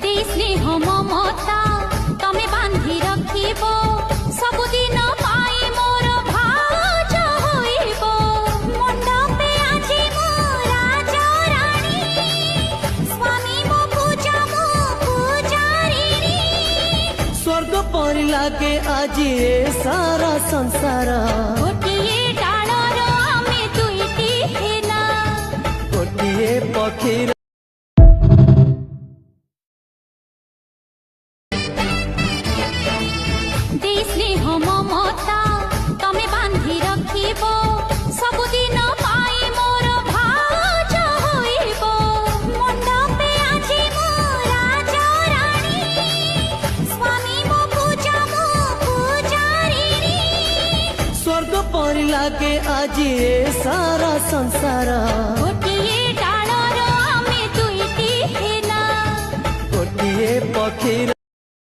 देई स्नेह ममता तमे बांधी रखिब सबुदिन पाई मोर भाज होइब मंडपे आजी मो राजा रानी स्वामी मो पूजा मो पूजारिणी स्वर्ग परि लागे आजी ए सारा संसार गोटिए डालर आमे दुईटी हेला गोटिए पक्षीर देई स्नेह ममता तमे बांधी रखिब सबुदिन पाई मोर भाज होइब मंडपे आजी मो राजा रानी स्वामी मो पूजा मो पूजारिणी स्वर्ग परि लागे आजी ए सारा संसार गोटिए डालर आमे दुईटी हेला गोटिए पक्षीर